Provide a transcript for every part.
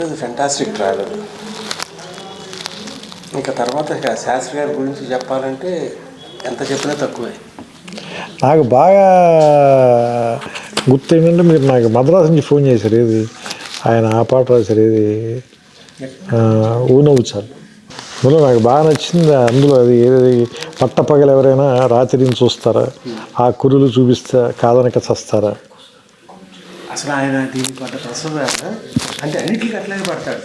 Fantastic travel. ఇంకా తర్వాత శాస్త్రి గారి గురించి చెప్పాలంటే ఎంత చెప్పినా తక్కువే. నాకు బాగా గుర్తు ఏంటంటే మీరు నాకు మద్రాసు నుంచి ఫోన్ చేశారు. ఏది ఆయన ఆ పాట రాశారు, ఏది ఊనవు చాలు. అందులో నాకు బాగా నచ్చింది. అందులో అది ఏది పట్టపగలు ఎవరైనా రాత్రిని చూస్తారా, ఆ కురులు చూపిస్తే కాదనక చస్తారా. అసలు ఆయన దీనికి పడ్డ ప్రసవ అంటే అన్నింటికి అట్లాగే పడతాడు.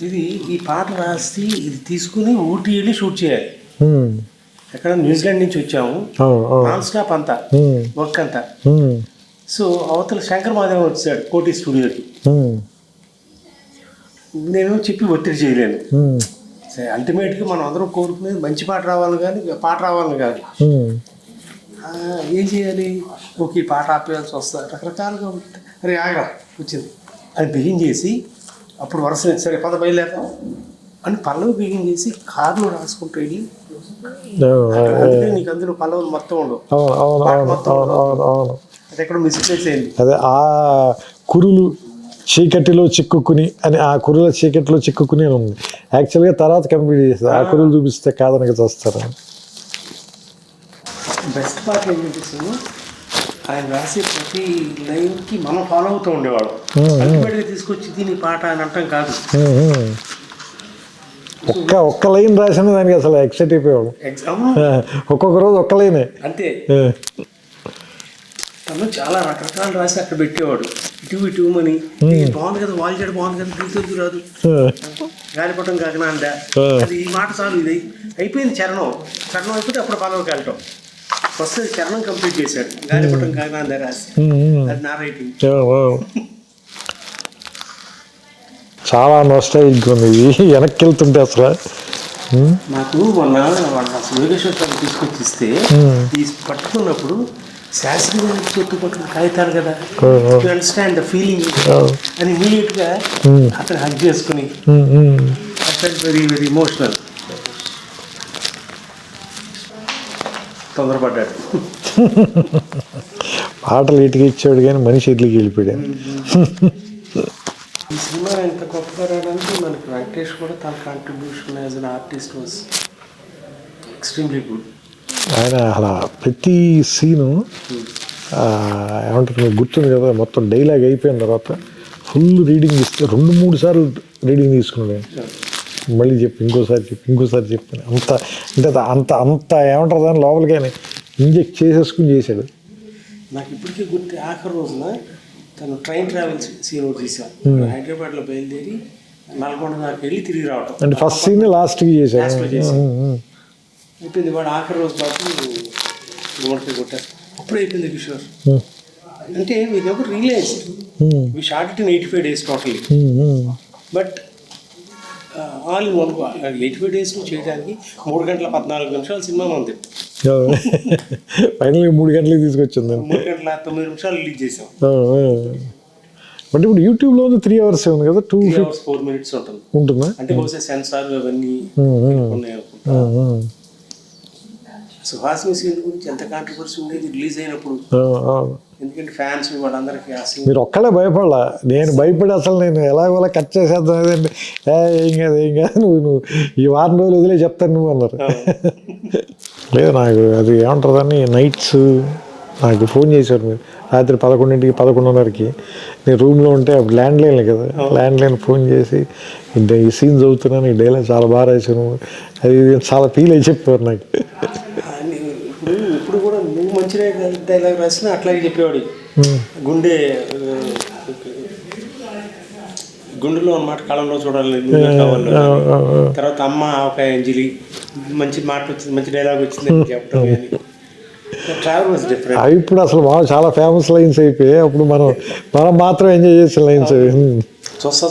ఇది ఈ పాట రాసి ఇది తీసుకుని ఊటీ వెళ్ళి షూట్ చేయాలి. ఎక్కడ న్యూజిలాండ్ నుంచి వచ్చాము, నాన్ స్టాప్ అంతా వర్క్ అంతా. సో అవతల శంకర్ మాధవ్ వచ్చాడు కోటి స్టూడియోకి. నేను చెప్పి ఒత్తిడి చేయలేను. సరే అల్టిమేట్గా మనం అందరం కోరుకునేది మంచి పాట రావాలని కానీ పాట రావాలని కాదు. ఏం చేయాలి, ఓకే ఈ పాట ఆపేయాల్సి వస్తుంది, రకరకాలుగా ఉంటుంది. అరే ఆగా వచ్చింది అది బిగిన్ చేసి అప్పుడు వరుస సరే పద బయలుదేరదాం అని పల్లవి బిగిన్ చేసి కార్లో రాసుకుంటూ వెళ్ళి నీకు అందులో పల్లవులు మొత్తం ఉండవు, అది ఎక్కడ మిస్టేక్స్ అయింది. అదే ఆ కురులు చీకటిలో చిక్కుకుని అని, ఆ కురుల చీకటిలో చిక్కుకుని ఉంది. యాక్చువల్గా తర్వాత కంప్లీట్ చేస్తుంది, ఆ కురులు చూపిస్తే కాదనక చేస్తారు. బెస్ట్ పార్ట్ ఏంటంటే ఆయన రాసే ప్రతి లైన్కి మనం ఫాలో అవుతూ ఉండేవాడు. అల్టిమేట్గా తీసుకొచ్చి దీని పాట అని అంటాం కాదు. ఒక్క లైన్ రాసిన దానికి అసలు ఎక్సైట్ అయిపోయాడు. ఒక్కొక్క రోజు ఒక్క లైనే అంతే. తను చాలా రకరకాలు రాసి అక్కడ పెట్టేవాడు. ఇటు మని బాగుంది కదా, వాళ్ళు చేయడం బాగుంది కదా, గుర్తు రాదు, గాలిపటం కాకనా అందా, అది ఈ మాట చాలు, ఇది అయిపోయింది. చరణం అయిపోతే అప్పుడు పల్లవికి వెళ్ళటం ఫస్ట్ చరణం కంప్లీట్ చేశాడు. గాలిపటం కాకనా అందా రాసి, అది నా రైటింగ్. చాలా నోస్టాల్జిక్ ఉంది ఇది వెనక్కి వెళ్తుంటే. అసలు నాకు మొన్న అసలు యోగేశ్వర స్వామి తీసుకొచ్చి ఇస్తే పట్టుకున్నప్పుడు శాస్త్రి గారికి చెట్టు పట్టుకుని కాగితాలు కదా, టు అండర్స్టాండ్ ద ఫీలింగ్ అని ఇమీడియట్గా అతను హగ్ చేసుకుని వెరీ వెరీ ఇమోషనల్. తొందరపడ్డాడు. పాటలు ఇటుకి ఇచ్చాడు కానీ మనిషి ఇట్లకి వెళ్ళిపోయాడు. ఈ సినిమా ఎంత గొప్పగా రావడానికి మనకి వెంకటేష్ కూడా తన contribution as an artist was extremely good. ఆయన అలా ప్రతి సీను ఏమంటారు మీకు గుర్తుంది కదా, మొత్తం డైలాగ్ అయిపోయిన తర్వాత ఫుల్ రీడింగ్ ఇస్తే 2-3 సార్లు రీడింగ్ తీసుకున్నాడు. మళ్ళీ ఇంకోసారి చెప్పాను. అంత ఏమంటారు దాని లోపలికి ఆయన ఇంజెక్ట్ చేసేసుకుని చేశాడు. నాకు ఇప్పటికీ గుర్తు ఆఖరి రోజున తను ట్రైన్ ట్రావెల్ సీన్ ఒకటి తీసాం. హైదరాబాద్లో బయలుదేరి నల్గొండ దాకా వెళ్ళి తిరిగి రావటం అంటే ఫస్ట్ సీన్ లాస్ట్కి చేశాడు. అయిపోయింది. వాడు ఆఖరి రోజు పాటు గుమ్మడికాయ కొట్టారు. అప్పుడు అయిపోయింది కిషోర్. అంటే we never realize we shot it in 85 days totally. But all in one 85 days చేయడానికి 3 గంటల 14 నిమిషాలు సినిమా మంది. ఫైనల్గా 3 గంటలకి తీసుకొచ్చింది. 3 గంటల 9 నిమిషాలు రిలీజ్ చేసాం. బట్ ఇప్పుడు యూట్యూబ్లో ఉంది 3 hours ఉంది కదా, 2 hours 4 minutes ఉంటుంది. ఉంటుందా? అంటే బహుశా సెన్సార్ అవన్నీ ఉన్నాయి. సుహాసిని సీన్ గురించి ఎంత కాంట్రవర్సీ ఉండేది రిలీజ్ అయినప్పుడు. ఎందుకంటే ఫ్యాన్స్ వాళ్ళందరికీ ఆ సీన్. మీరు ఒక్కడే భయపడలా, నేను భయపడి అసలు నేను ఎలాగోలా కట్ చేసేద్దాం అదండి. ఏం కాదు నువ్వు ఈ వారం రోజులు వదిలే చెప్తాను నువ్వు అన్నారు. లేదు నాకు అది ఏమంటుందని నైట్స్ నాకు ఫోన్ చేశారు మీరు రాత్రి 11ంటికి 11:30కి. నేను రూమ్లో ఉంటే అప్పుడు ల్యాండ్లైన్ కదా, ల్యాండ్లైన్ ఫోన్ చేసి ఈ సీన్ చదువుతున్నాను, ఈ డైలాగ్ చాలా బాగా రాశాను, అది చాలా ఫీల్ అయ్యి చెప్పారు నాకు. ఇప్పుడు కూడా నువ్వు మంచి డైలాగ్ రాసినా అట్లాగే చెప్పేవాడు. గుండెలో అన్నమాట, కాలంలో చూడాలి కావాలి. తర్వాత అమ్మ ఒక అంజలి మంచి మాట వచ్చింది, మంచి డైలాగ్ వచ్చింది చెప్పడం. అవి ఇప్పుడు అసలు చాలా ఫేమస్ లైన్స్ అయిపోయాయి. అప్పుడు మనం మాత్రం ఎంజాయ్ చేసిన లైన్స్. చూస్తా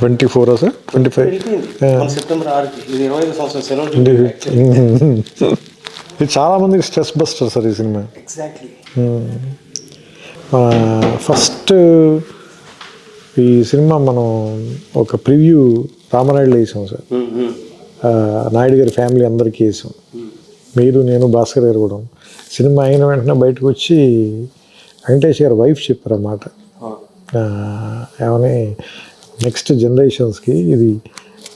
24 సార్ 25 సెప్టెంబర్ 6కి 25వ సంవత్సరం సెలవు. ఇది చాలా మందికి స్ట్రెస్ బస్టర్ సార్ ఈ సినిమా. ఎగ్జాక్ట్లీ. ఫస్ట్ ఈ సినిమా మనం ఒక ప్రివ్యూ రామనాయుడులో వేసాం సార్. నాయుడు గారి ఫ్యామిలీ అందరికీ వేసాం. మీరు, నేను, భాస్కర్ గారు కూడా. సినిమా అయిన వెంటనే బయటకు వచ్చి వెంకటేష్ గారి వైఫ్ చెప్పారన్నమాట, ఏమని నెక్స్ట్ జనరేషన్స్కి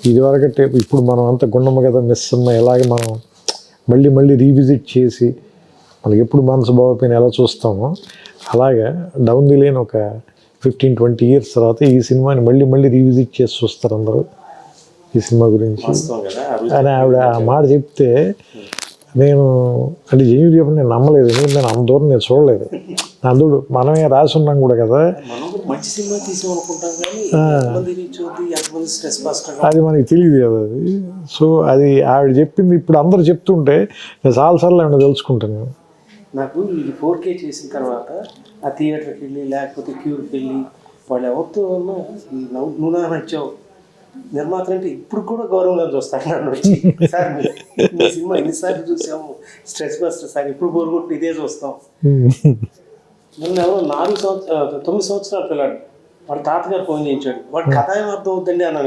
ఇది వరకట్టే ఇప్పుడు మనం అంత గుండమ్మ కదా మిస్ అన్న ఎలాగే మనం మళ్ళీ రీవిజిట్ చేసి మనకి ఎప్పుడు మనసు బాగోపోయిన ఎలా చూస్తామో అలాగా డౌన్ ది లేన్ ఒక 15-20 years తర్వాత ఈ సినిమాని మళ్ళీ రీవిజిట్ చేసి చూస్తారు అందరూ ఈ సినిమా గురించి అని ఆవిడ ఆ మాట చెప్తే నేను అంటే జెన్యూన్ చెప్పి నేను నమ్మలేదు, ఎందుకంటే నేను అంత దూరం నేను చూడలేదు. అందుడు మనమే రాసి ఉన్నాం కూడా కదా, అది మనకి తెలియదు కదా అది. సో అది ఆవిడ చెప్పింది ఇప్పుడు అందరూ చెప్తుంటే నేను చాలాసార్లు ఆవిడ తెలుసుకుంటాను. నాకు ఇది 4K చేసిన తర్వాత ఆ థియేటర్కి వెళ్ళి లేకపోతే క్యూర్కి వెళ్ళి వాళ్ళు ఎవరితో నువ్వు నచ్చావు నిర్మాత అంటే ఇప్పుడు కూడా గౌరవంగా చూస్తాను. నన్ను వచ్చి సార్ మీ సినిమా ఎన్నిసార్లు చూసాము స్ట్రెస్ బస్టర్ సార్, ఇప్పుడు కోరుకుంటూ ఇదే చూస్తాం. నన్ను ఎవరో 9 సంవత్సరాల పిల్లాడు వాడు తాతగారు ఫోన్ చేయించాడు, వాడు కథ ఏం అర్థం అవుతుందండి అన్న.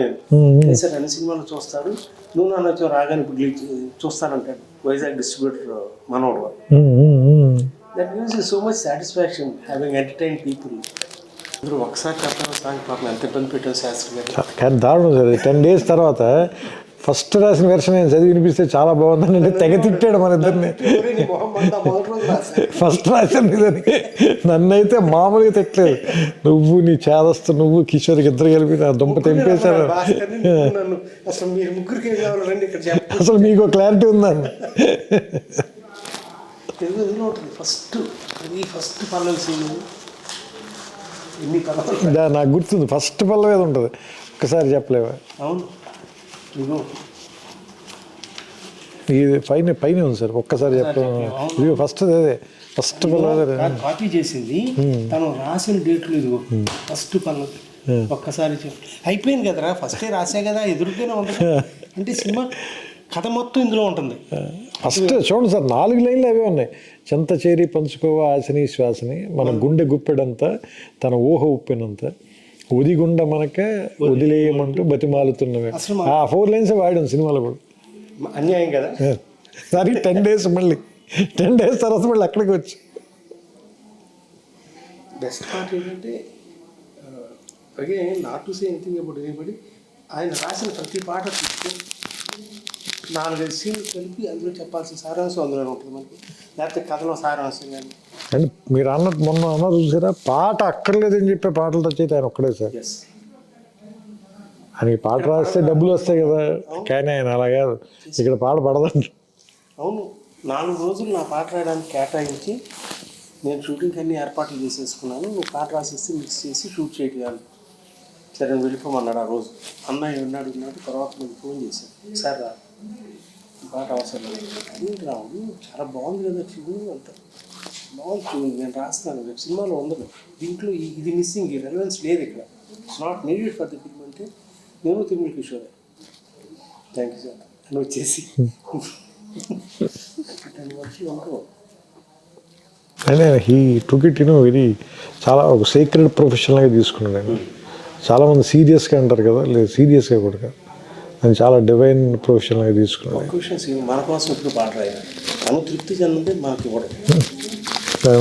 నేను సార్ అన్ని సినిమాలు చూస్తాడు, నువ్వు నాన్న వచ్చావు రాగానే ఇప్పుడు చూస్తానంటాడు. వైజాగ్ డిస్ట్రిబ్యూటర్ మనోడు. That gives you so much satisfaction having entertain people. అందరూ ఒకసారి కథలో సాంగ్ పాపం ఎంత ఇబ్బంది పెట్టారు శాస్త్రి గారు. కానీ దారుణం సార్, 10 days తర్వాత ఫస్ట్ రాసిన వెర్షన్ నేను చదివి వినిపిస్తే చాలా బాగుందని అంటే తెగ తిట్టాడు మన ఇద్దరిని. ఫస్ట్ రాశాను ఇదని నన్నైతే మామూలుగా తిట్టలేదు. నువ్వు నీ చేదస్తు నువ్వు కిషోర్కి ఇద్దరు కలిపి నా దుంప తెంపేశారు. అసలు మీకు క్లారిటీ ఉందండి. నాకు గుర్తుంది, ఫస్ట్ పల్లవి ఏది ఉంటుంది ఒక్కసారి చెప్పలేవా? అవును, ఇది పైన ఉంది సార్, ఒక్కసారి చెప్పాను. ఇది ఫస్ట్ అదే ఫస్ట్ పల్లవి కాపీ చేసింది తను రాసిన డేట్లు. ఇదిగో ఫస్ట్ పల్లవి ఒక్కసారి అయిపోయింది కదరా, ఫస్టే రాసే కదా ఎదురుగానే ఉంటుంది. అంటే సినిమా కథ మొత్తం ఇందులో ఉంటుంది. ఫస్ట్ చూడండి సార్, 4 లైన్లు అవే ఉన్నాయి. చెంత చేరి పంచుకోవ ఆశని శ్వాసని, మన గుండె గుప్పెడంతా తన ఊహ ఉప్పినంత, ఉదిగుండ మనకే వదిలేయమంటూ బతిమాలుతున్నవే. ఆ 4 lines వాడాం సినిమాలో కూడా. అన్యాయం కదా సరే 10 days మళ్ళీ 10 days తర్వాత మళ్ళీ అక్కడికి వచ్చి. బెస్ట్ పార్ట్ ఏంటంటే again not to say anything about anybody, ఆయన రాసిన ప్రతి పాట 4-5 సీన్లు కలిపి అందులో చెప్పాల్సిన సారాంశం అందులోనే ఉంటుంది మనకి, లేకపోతే కథలో సారాంశం కానీ. అండ్ మీరు అన్నట్టు మొన్న అన్నారు చూసారా, పాట అక్కర్లేదని చెప్పే పాటలు తెచ్చేది ఆయన ఒక్కడే సార్. ఆయనకి పాట రాస్తే డబ్బులు వస్తాయి కదా, కానీ ఆయన అలా కాదు, ఇక్కడ పాట పడదండి. అవును, 4 రోజులు నా పాట రాయడానికి కేటాయించి నేను షూటింగ్కి అన్ని ఏర్పాట్లు చేసేసుకున్నాను. నువ్వు పాట రాసేసి మిక్స్ చేసి షూట్ చేయగలను. సరే నువ్వు వెళ్ళిపోమన్నాడు ఆ రోజు. అన్నయ్య ఉన్నాడు. తర్వాత నేను ఫోన్ చేశాను, సార్ రా పాట అవసరం లేదు రావు, చాలా బాగుంది కదా చూడు, అంత బాగుంది చూడు, నేను రాస్తాను, రేపు సినిమాలో ఉండదు, దీంట్లో ఇది మిస్సింగ్, ఈ రెలవెన్స్ లేదు ఇక్కడ, it's not needed for the film అంటే నేను Tirumala Kishore thank you sir అని వచ్చేసి అంటే హీ టుక్ ఇట్ ఇది చాలా ఒక సీక్రెట్ ప్రొఫెషనల్గా తీసుకున్నాడు ఆయన. చాలామంది సీరియస్గా అంటారు కదా, లేదు సీరియస్గా కూడా కాదు, అని చాలా డివైన్ ప్రొఫెషనల్గా తీసుకున్నాడు. మన కోసం ఇప్పుడు పాట రాయాలి, మనం తృప్తి చెందంటే మనకి కూడా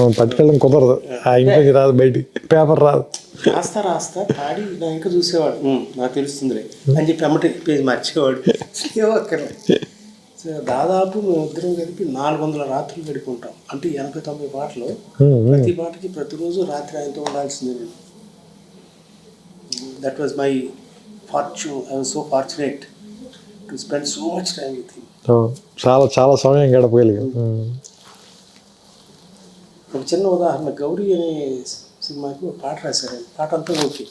మనం పట్టుకెళ్ళడం కుదరదు, ఆ ఇంటికి రాదు, బయటికి పేపర్ రాదు. రాస్తా పాడి నా ఇంకా చూసేవాడు, నాకు తెలుస్తుందిలే అని చెప్పి అమ్మటి పేజ్ మార్చేవాడు. దాదాపు మేమిద్దరం కలిపి 400 రాత్రులు గడుపుకుంటాం. అంటే 80-90 పాటలు, ప్రతి పాటకి ప్రతిరోజు రాత్రి ఆయనతో ఉండాల్సిందే. That was my fortune. I was so fortunate to spend so much time with him. చాలా సమయం గడపగలిగాం. ఒక చిన్న ఉదాహరణ, గౌరీ అనే సినిమాకి ఒక పాట రాశారు. పాట అంతా ఓకే,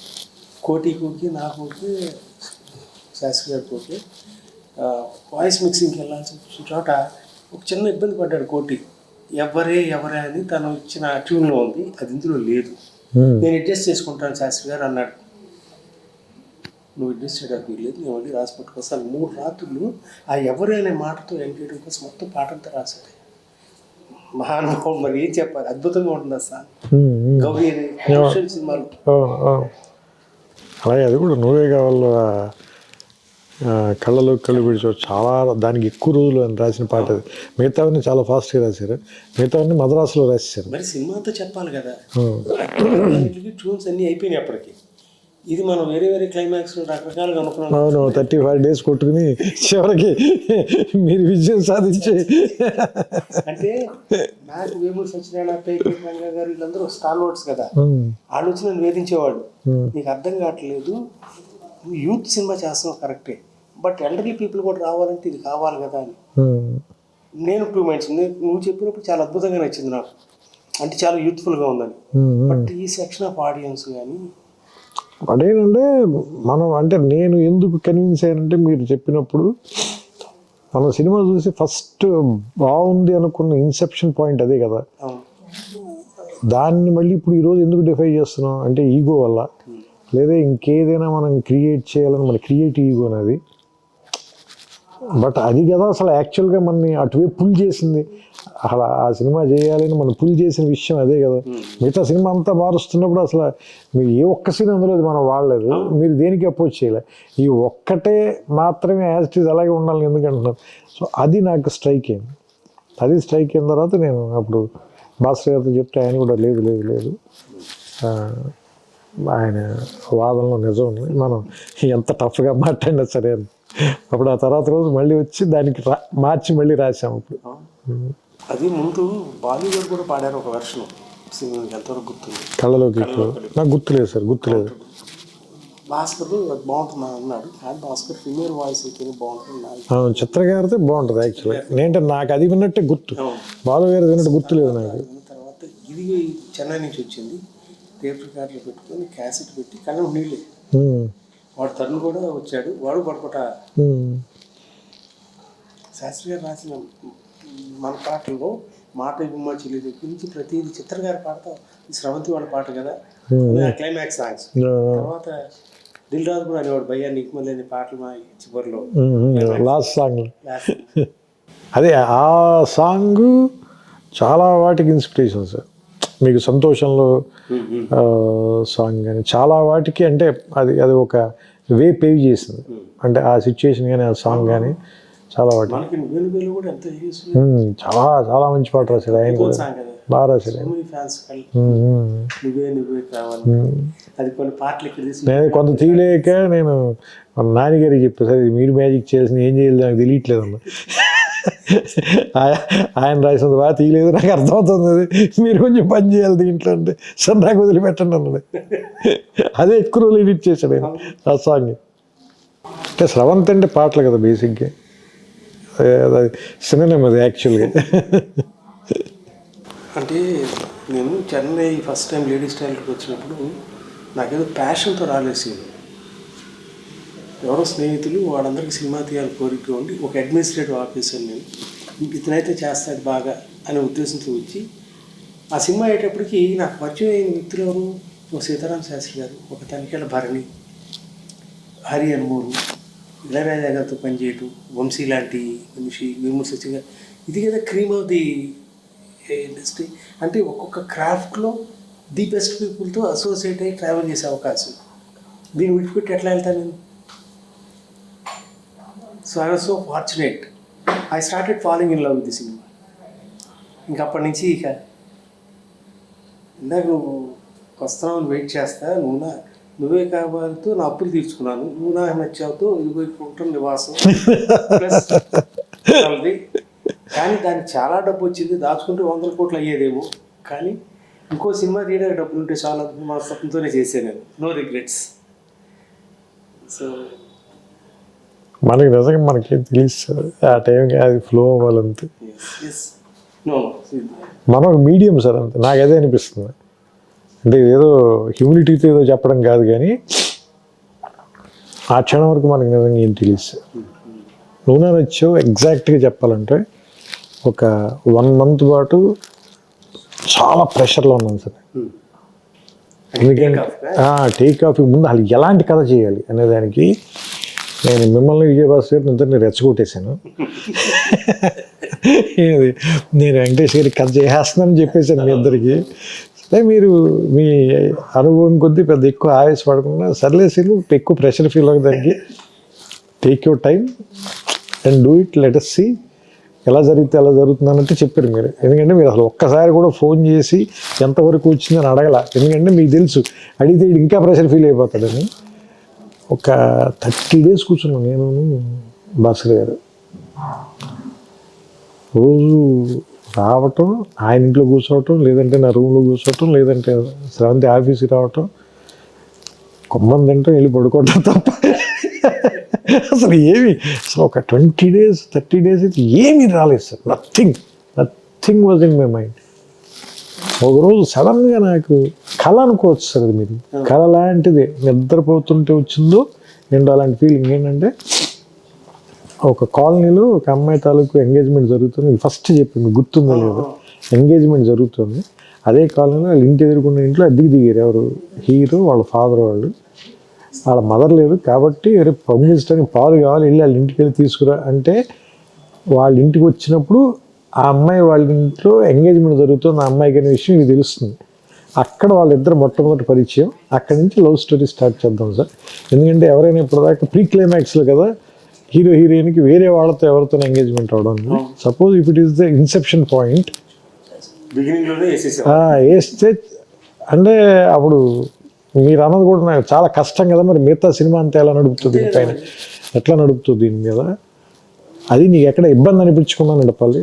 కోటికి ఓకే, నాకు ఓకే, శాస్త్రి గారికి ఓకే. వాయిస్ మిక్సింగ్కి వెళ్ళాల్సిన చోట ఒక చిన్న ఇబ్బంది పడ్డాడు కోటి. ఎవరే అని తను ఇచ్చిన ట్యూన్లో ఉంది, అది ఇందులో లేదు, నేను అడ్జస్ట్ చేసుకుంటాను శాస్త్రి గారు అన్నాడు. నువ్వు అడ్జస్ట్ చేయడానికి లేదు, నేను మళ్ళీ రాసి పట్టుకొస్తాను. 3 రాత్రులు ఆ ఎవరే అనే మాటతో ఎండ్ చేయడం కోసం మొత్తం పాట అంతా రాశాడు. మహానుభావుడు, మరి ఏం చెప్పాలి, అద్భుతంగా ఉంటుంది సార్ గౌరీ సినిమాలో. అలాగే అది కూడా నువ్వే కావాలి కళ్ళలో కళ్ళు పెడిచో చాలా దానికి ఎక్కువ రోజులు అని రాసిన పాట అది. మిగతావన్నీ చాలా ఫాస్ట్గా రాశారు, మిగతావన్నీ మద్రాసులో రాసేసారు. మరి సినిమాతో చెప్పాలి కదా, ట్యూన్స్ అన్నీ అయిపోయినాయి అప్పటికి. ఇది మనం వేరే వేరే క్లైమాక్స్ రకరకాలుగా అనుకున్నాం. అవును, 35 days కొట్టుకుని చివరికి మీరు విజయం సాధించి. అంటే నాకు వేమూరి సత్యనారాయణ, పేకి రంగా గారు వీళ్ళందరూ స్టార్ వర్డ్స్ కదా, వాళ్ళు వచ్చి నన్ను వేధించేవాడు. నీకు అర్థం కావట్లేదు, నువ్వు యూత్ సినిమా చేస్తున్నావు కరెక్టే, బట్ ఎల్డర్లీ పీపుల్ కూడా రావాలంటే ఇది కావాలి కదా అని. నేను 2 minds, నువ్వు చెప్పినప్పుడు చాలా అద్భుతంగా నచ్చింది నాకు, అంటే చాలా యూత్ఫుల్గా ఉందని. బట్ ఈ సెక్షన్ ఆఫ్ ఆడియన్స్ కానీ అదేనంటే మనం, అంటే నేను ఎందుకు కన్విన్స్ అయ్యానంటే మీరు చెప్పినప్పుడు మన సినిమా చూసి ఫస్ట్ బాగుంది అనుకున్న ఇన్సెప్షన్ పాయింట్ అదే కదా. దాన్ని మళ్ళీ ఇప్పుడు ఈరోజు ఎందుకు డిఫై చేస్తున్నాం అంటే ఈగో వల్ల, లేదా ఇంకేదైనా మనం క్రియేట్ చేయాలని మన క్రియేటివ్ ఈగో అనేది. బట్ అది కదా అసలు యాక్చువల్గా మనని అటువైపు పుల్ చేసింది. అసలు ఆ సినిమా చేయాలని మనం పుల్ చేసిన విషయం అదే కదా. మిగతా సినిమా అంతా మారుస్తున్నప్పుడు అసలు మీరు ఏ ఒక్క సీన్ అందులో మనం వాడలేదు, మీరు దేనికి అపోజ్ చేయలేదు, ఈ ఒక్కటే మాత్రమే యాజ్ ఇట్ ఈజ్ అలాగే ఉండాలని ఎందుకంటున్నాను. సో అది నాకు స్ట్రైక్ అయింది. అది స్ట్రైక్ అయిన తర్వాత నేను అప్పుడు భాస్కర్ గారితో చెప్తే ఆయన కూడా లేదు లేదు లేదు ఆయన వాదనలో నిజం ఉంది, మనం ఎంత టఫ్గా మాట్లాడినా సరే అని. అప్పుడు ఆ తర్వాత రోజు మళ్ళీ వచ్చి దానికి మార్చి మళ్ళీ రాసాము. అప్పుడు అది ముందు బాలీవుడ్ కూడా పాడారు ఒక వెర్షన్ సినిమా, ఎంతవరకు గుర్తుంది? కళ్ళలోకి నాకు గుర్తులేదు సార్, గుర్తులేదు. భాస్కర్ బాగుంటుంది అన్నాడు, కానీ భాస్కర్ ఫిమేల్ వాయిస్ అయితే బాగుంటుంది. చిత్ర గారితో బాగుంటుంది యాక్చువల్గా. నేనంటే నాకు అది విన్నట్టే గుర్తు, బాలు గారి విన్నట్టు గుర్తులేదు నాకు. తర్వాత ఇది చెన్నై నుంచి వచ్చింది, టేప్ రికార్డులో పెట్టుకొని క్యాసెట్ పెట్టి కళ్ళం నీళ్ళే. వాడు తరుణ్ కూడా వచ్చాడు, వాడు పడుకోట శాస్త్రి గారు రాసిన మన పాటల్లో మాట గుమ్మ చెల్లి దగ్గర నుంచి ప్రతిదీ చిత్ర గారి పాడతాం. స్రవంతి వాళ్ళ పాట కదా క్లైమాక్స్ సాంగ్స్. తర్వాత దిల్ రాజు కూడా అనేవాడు, భయ్యా నీకు మళ్ళీ అనే పాటలు మా చివరిలో లాస్ట్ సాంగ్. అదే ఆ సాంగ్ చాలా వాటికి ఇన్స్పిరేషన్ సార్. మీకు సంతోషంలో సాంగ్ కానీ చాలా వాటికి, అంటే అది అది ఒక వే పేవ్ చేసింది. అంటే ఆ సిచ్యుయేషన్ కానీ ఆ సాంగ్ కానీ చాలా వాటి చాలా చాలా మంచి పాట రాశాడు ఆయన కూడా, బాగా రాశాడు. నేను కొంత తీయలేక నేను మన నాన్నగారికి చెప్పాను, సరే మీరు మ్యాజిక్ చేయాల్సిన ఏం చేయాలి నాకు తెలియట్లేదు అన్న. ఆయన రాసినంత బాగా తీయలేదు, నాకు అర్థమవుతుంది, అది మీరు కొంచెం పని చేయాలి దీంట్లో అంటే, సార్ నాకు వదిలిపెట్టండి అన్నది. అదే ఎక్కువ రోజులు ఎడిట్ చేశాడు ఆయన ఆ సాంగ్. అంటే స్రవంత్ అంటే పాటలు కదా బేసిక్గా, అది సినిమా అది యాక్చువల్గా. అంటే నేను చెన్నై ఫస్ట్ టైం లేడీస్ స్టైల్కి వచ్చినప్పుడు నాకేదో ప్యాషన్తో రాలేసి, ఎవరో స్నేహితులు వాళ్ళందరికీ సినిమా తీయాలి కోరిక ఉండి ఒక అడ్మినిస్ట్రేటివ్ ఆఫీసర్ నేను, ఇతనైతే చేస్తాడు బాగా అనే ఉద్దేశంతో వచ్చి ఆ సినిమా అయ్యేటప్పటికి నాకు పరిచయం అయిన వ్యక్తులు ఎవరు, ఒక సీతారాం శాస్త్రి గారు, ఒక తనిఖీల భరణి, హరి అన్మూరు, ఇళయరాజా గారితో పనిచేయటం, వంశీ లాంటి మనిషి, విమర్శించగా, ఇది కదా క్రీమ్ ఆఫ్ ది ఇండస్ట్రీ. అంటే ఒక్కొక్క క్రాఫ్ట్లో ది బెస్ట్ పీపుల్తో అసోసియేట్ అయ్యి ట్రావెల్ చేసే అవకాశం. దీన్ని విడిచిపెట్టి ఎట్లా వెళ్తాను నేను? So I was so fortunate, I started following in love with the cinema. ఇంక అప్పటి నుంచి ఇక ఇందాక నువ్వు వస్తున్నావు వెయిట్ చేస్తా, నువ్వే కావాలతో నా అప్పులు తీర్చుకున్నాను, నువ్వు నాకు నచ్చావుతో ఇదిగో కుంటాం నివాసం ప్లస్ కానీ దానికి చాలా డబ్బు వచ్చింది, దాచుకుంటే 100 కోట్లు అయ్యేదేమో, కానీ ఇంకో సినిమా తీయడానికి డబ్బులు ఉంటే చాలా మనస్తత్వంతోనే చేశాను నేను, నో రిగ్రెట్స్. సో మనకి నిజంగా మనకేం తెలుస్తుంది ఆ టైంకి, అది ఫ్లో అవ్వాలంతే. మనం ఒక మీడియం సార్ అంతే, నాకు అదే అనిపిస్తుంది. అంటే ఏదో హ్యూమిలిటీతో ఏదో చెప్పడం కాదు, కానీ ఆ క్షణం వరకు మనకు నిజంగా ఏం తెలుసు. నువ్వు నచ్చావు ఎగ్జాక్ట్గా చెప్పాలంటే ఒక 1 month పాటు చాలా ప్రెషర్లో ఉన్నాను సార్. ఎందుకంటే టేక్ ఆఫ్ ముందు అసలు ఎలాంటి కథ చేయాలి అనేదానికి నేను మిమ్మల్ని విజయభాస్కర్ గారిని ఇద్దరిని రెచ్చగొట్టేశాను. నేను వెంకటేష్ గారికి కథ చేసేస్తున్నానని చెప్పేశాను మీ ఇద్దరికి. మీరు మీ అనుభవం కొద్దీ పెద్ద ఎక్కువ ఆవేశపడకుండా సర్లే సినిమా ఎక్కువ ప్రెషర్ ఫీల్ అవ్వడానికి take your time and do it, let us see ఎలా జరిగితే ఎలా జరుగుతుంది అన్నట్టు చెప్పారు మీరు. ఎందుకంటే మీరు అసలు ఒక్కసారి కూడా ఫోన్ చేసి ఎంతవరకు వచ్చిందని అడగల. ఎందుకంటే మీకు తెలుసు అడిగితే ఇంకా ప్రెషర్ ఫీల్ అయిపోతాడని. ఒక 30 days కూర్చున్నాను నేను భాస్కర్ గారు. రోజు రావటం, ఆయన ఇంట్లో కూర్చోవటం, లేదంటే నా రూమ్లో కూర్చోవటం, లేదంటే శ్రవంతి ఆఫీస్కి రావటం, కొమ్మని తింటాం, వెళ్ళి పడుకోవటం తప్ప అసలు ఏమి అసలు ఒక 20 days 30 days అయితే ఏమీ రాలేదు sir. Nothing was in my mind. ఒకరోజు సడన్గా నాకు కళ అనుకోవచ్చు సార్, అది మీరు కళ లాంటిది నిద్రపోతుంటే వచ్చిందో ఏంటో అలాంటి ఫీలింగ్. ఏంటంటే ఒక కాలనీలో ఒక అమ్మాయి తాలూకు ఎంగేజ్మెంట్ జరుగుతుంది. ఫస్ట్ చెప్పింది గుర్తుందో లేదో, ఎంగేజ్మెంట్ జరుగుతుంది. అదే కాలనీలో వాళ్ళ ఇంటి ఎదుర్కొన్న ఇంట్లో అద్దెకి దిగారు. ఎవరు? హీరో వాళ్ళ ఫాదర్ వాళ్ళు. వాళ్ళ మదర్ లేదు కాబట్టి రేపు పంపించడానికి పాలు కావాలి, వెళ్ళి వాళ్ళ ఇంటికి వెళ్ళి తీసుకురా అంటే వాళ్ళ ఇంటికి వచ్చినప్పుడు ఆ అమ్మాయి వాళ్ళ ఇంట్లో ఎంగేజ్మెంట్ జరుగుతుంది, ఆ అమ్మాయికి అనే విషయం ఇది తెలుస్తుంది. అక్కడ వాళ్ళిద్దరు మొట్టమొదటి పరిచయం. అక్కడి నుంచి లవ్ స్టోరీ స్టార్ట్ చేద్దాం సార్. ఎందుకంటే ఎవరైనా ఇప్పటిదాకా ప్రీ క్లైమాక్స్లో కదా హీరో హీరోయిన్కి వేరే వాళ్ళతో ఎవరితో ఎంగేజ్మెంట్ అవడం. Suppose if it is the Inception point వేస్తే అంటే అప్పుడు మీరు అన్నది కూడా నాకు చాలా కష్టం కదా, మరి మిగతా సినిమా అంతా ఎలా నడుపుతుంది, దీనిపైన ఎట్లా నడుపుతుంది దీని మీద, అది నీకు ఎక్కడ ఇబ్బంది అనిపించుకున్నాను చెప్పాలి.